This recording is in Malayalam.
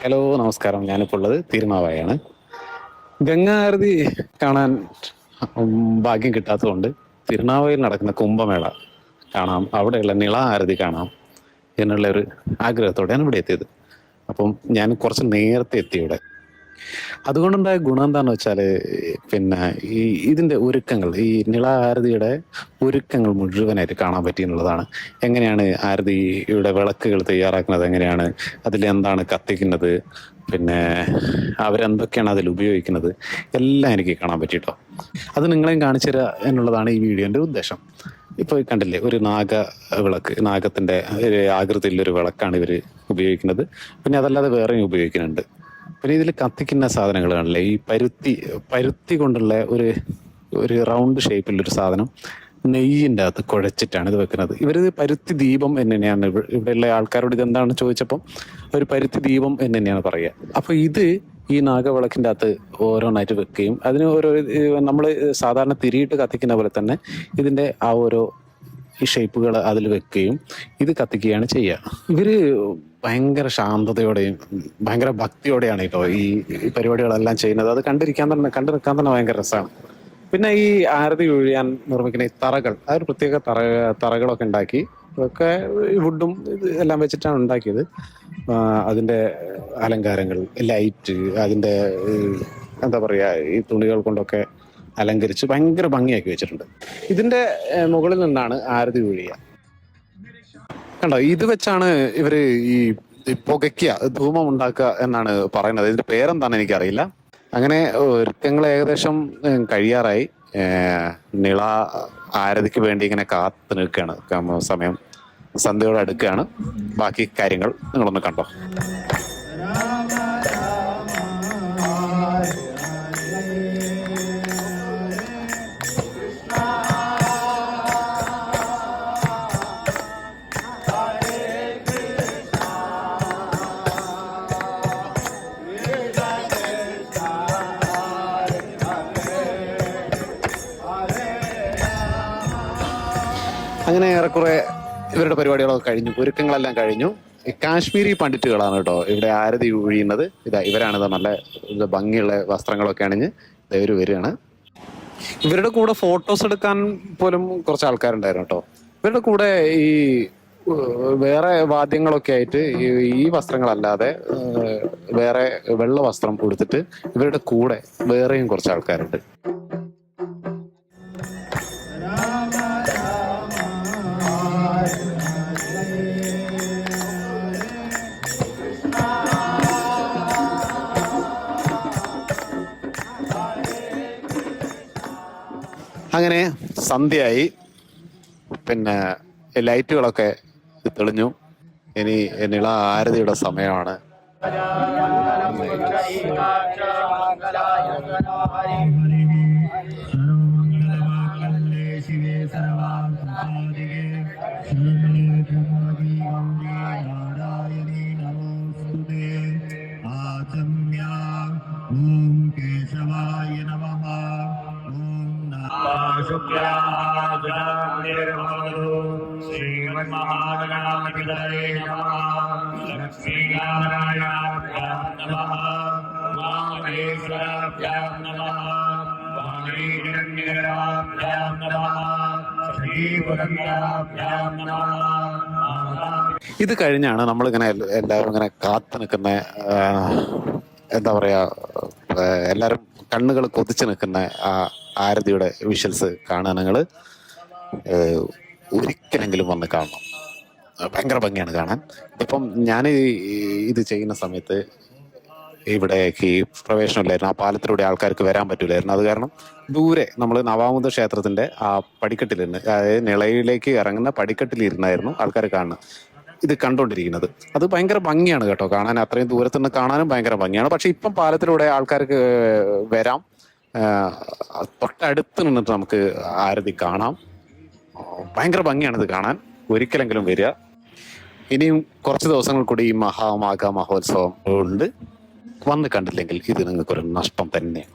ഹലോ നമസ്കാരം. ഞാനിപ്പോൾ ഉള്ളത് തിരുനാവായാണ്. ഗംഗാ ആരതി കാണാൻ ഭാഗ്യം കിട്ടാത്തതുകൊണ്ട് തിരുനാവായിൽ നടക്കുന്ന കുംഭമേള കാണാം, അവിടെയുള്ള നിള ആരതി കാണാം എന്നുള്ള ഒരു ആഗ്രഹത്തോടെയാണ് ഇവിടെ എത്തിയത്. അപ്പം ഞാൻ കുറച്ച് നേരത്തെ എത്തി ഇവിടെ. അതുകൊണ്ടുണ്ടായ ഗുണം എന്താന്ന് വെച്ചാല് പിന്നെ ഈ ഇതിന്റെ ഒരുക്കങ്ങൾ, ഈ നിള ആരതിയുടെ ഒരുക്കങ്ങൾ മുഴുവനായിട്ട് കാണാൻ പറ്റി എന്നുള്ളതാണ്. എങ്ങനെയാണ് ആരതിയുടെ വിളക്കുകൾ തയ്യാറാക്കുന്നത്, എങ്ങനെയാണ് അതിൽ എന്താണ് കത്തിക്കുന്നത്, പിന്നെ അവരെന്തൊക്കെയാണ് അതിൽ ഉപയോഗിക്കുന്നത്, എല്ലാം എനിക്ക് കാണാൻ പറ്റിട്ടോ. അത് നിങ്ങളെയും കാണിച്ചു തരിക എന്നുള്ളതാണ് ഈ വീഡിയോന്റെ ഉദ്ദേശം. ഇപ്പോൾ കണ്ടില്ലേ, ഒരു വിളക്ക്, നാഗത്തിന്റെ ഒരു ആകൃതിയിലൊരു വിളക്കാണ് ഇവർ ഉപയോഗിക്കുന്നത്. പിന്നെ അതല്ലാതെ വേറെയും ഉപയോഗിക്കുന്നുണ്ട്. പിന്നെ ഇതിൽ കത്തിക്കുന്ന സാധനങ്ങൾ കാണില്ലേ, ഈ പരുത്തി കൊണ്ടുള്ള ഒരു ഒരു റൗണ്ട് ഷേപ്പിലൊരു സാധനം നെയ്യിൻ്റെ അകത്ത് കുഴച്ചിട്ടാണ് ഇത് വെക്കുന്നത്. ഇവരിത് പരുത്തി ദീപം എന്ന് തന്നെയാണ് ഇവിടെയുള്ള ആൾക്കാരോട് ഇതെന്താണെന്ന് ചോദിച്ചപ്പം ഒരു പരുത്തി ദീപം എന്ന് തന്നെയാണ് പറയുക. അപ്പൊ ഇത് ഈ നാഗവിളക്കിൻ്റെ അകത്ത് ഓരോന്നായിട്ട് വെക്കുകയും അതിന് ഓരോ നമ്മൾ സാധാരണ തിരിയിട്ട് കത്തിക്കുന്ന പോലെ തന്നെ ഇതിന്റെ ആ ഓരോ ഈ ഷേപ്പുകൾ അതിൽ വെക്കുകയും ഇത് കത്തിക്കുകയാണ് ചെയ്യുക. ഇവര് ഭയങ്കര ശാന്തതയോടെയും ഭയങ്കര ഭക്തിയോടെയാണ് കേട്ടോ ഈ പരിപാടികളെല്ലാം ചെയ്യുന്നത്. അത് കണ്ടു നിൽക്കാൻ തന്നെ ഭയങ്കര രസമാണ്. പിന്നെ ഈ ആരതി ഒഴിയാൻ നിർമ്മിക്കുന്ന ഈ തറകൾ, ആ ഒരു പ്രത്യേക തറകളൊക്കെ ഉണ്ടാക്കി, അതൊക്കെ വുഡും എല്ലാം വെച്ചിട്ടാണ് ഉണ്ടാക്കിയത്. അതിന്റെ അലങ്കാരങ്ങൾ, ലൈറ്റ്, അതിന്റെ എന്താ പറയാ, ഈ തുണികൾ കൊണ്ടൊക്കെ അലങ്കരിച്ച് ഭയങ്കര ഭംഗിയാക്കി വെച്ചിട്ടുണ്ട്. ഇതിന്റെ മുകളിൽ നിന്നാണ് ആരതി ഒഴിയുക. കണ്ടോ, ഇത് വെച്ചാണ് ഇവര് ഈ പുകയ്ക്കുക, ധൂമം ഉണ്ടാക്കുക എന്നാണ് പറയുന്നത്. ഇതിന്റെ പേരെന്താണെന്ന് എനിക്കറിയില്ല. അങ്ങനെ ഒരുക്കങ്ങൾ ഏകദേശം കഴിയാറായി. നിള ആരതിക്ക് വേണ്ടി ഇങ്ങനെ കാത്തു നിൽക്കുകയാണ്. സമയം സന്ധ്യയോടെ അടുക്കുകയാണ്. ബാക്കി കാര്യങ്ങൾ നിങ്ങളൊന്ന് കണ്ടോ. അങ്ങനെ ഏറെക്കുറെ ഇവരുടെ പരിപാടികളൊക്കെ കഴിഞ്ഞു, ഒരുക്കങ്ങളെല്ലാം കഴിഞ്ഞു. കാശ്മീരി പണ്ഡിറ്റുകളാണ് കേട്ടോ ഇവിടെ ആരതി ഒഴിയുന്നത്. ഇവരാണ് നല്ല ഭംഗിയുള്ള വസ്ത്രങ്ങളൊക്കെ അണിഞ്ഞ് ഇവർ വരികയാണ്. ഇവരുടെ കൂടെ ഫോട്ടോസ് എടുക്കാൻ പോലും കുറച്ച് ആൾക്കാരുണ്ടായിരുന്നു കേട്ടോ. ഇവരുടെ കൂടെ ഈ വേറെ വാദ്യങ്ങളൊക്കെ ആയിട്ട് ഈ വസ്ത്രങ്ങളല്ലാതെ വേറെ വെള്ള വസ്ത്രം കൊടുത്തിട്ട് ഇവരുടെ കൂടെ വേറെയും കുറച്ച് ആൾക്കാരുണ്ട്. അങ്ങനെ സന്ധ്യയായി, പിന്നെ ലൈറ്റുകളൊക്കെ തെളിഞ്ഞു. ഇനി നിള ആരതിയുടെ സമയമാണ്. ഇത് കഴിഞ്ഞാണ് നമ്മളിങ്ങനെ എല്ലാവരും ഇങ്ങനെ കാത്തു നിൽക്കുന്ന, എന്താ പറയാ, എല്ലാരും കണ്ണുകൾ കൊതിച്ചു നിൽക്കുന്ന ആ ആരതിയുടെ വിഷ്വൽസ് കാണാൻ നിങ്ങൾ ഒരിക്കലെങ്കിലും വന്ന് കാണണം. ഭയങ്കര ഭംഗിയാണ് കാണാൻ. ഇപ്പം ഞാൻ ഇത് ചെയ്യുന്ന സമയത്ത് ഇവിടേക്ക് പ്രവേശനമില്ലായിരുന്നു. ആ പാലത്തിലൂടെ ആൾക്കാർക്ക് വരാൻ പറ്റൂലായിരുന്നു. അത് കാരണം ദൂരെ നമ്മൾ നവാമുദ ക്ഷേത്രത്തിന്റെ ആ പടിക്കെട്ടിലിരുന്ന്, അതായത് നിളയിലേക്ക് ഇറങ്ങുന്ന പടിക്കെട്ടിലിരുന്നായിരുന്നു ആൾക്കാർ കാണുന്നത്, ഇത് കണ്ടുകൊണ്ടിരിക്കുന്നത്. അത് ഭയങ്കര ഭംഗിയാണ് കേട്ടോ കാണാൻ. അത്രയും ദൂരത്തുനിന്ന് കാണാനും ഭയങ്കര ഭംഗിയാണ്. പക്ഷെ ഇപ്പം പാലത്തിലൂടെ ആൾക്കാർക്ക് വരാം, തൊട്ടടുത്ത് നിന്നിട്ട് നമുക്ക് ആരതി കാണാം. ഭയങ്കര ഭംഗിയാണ് ഇത് കാണാൻ. ഒരിക്കലെങ്കിലും വരിക. ഇനിയും കുറച്ച് ദിവസങ്ങൾ കൂടി ഈ മഹാമാഘ മഹോത്സവം ഉണ്ട്. വന്ന് കണ്ടില്ലെങ്കിൽ ഇത് നിങ്ങൾക്കൊരു നഷ്ടം തന്നെയാണ്.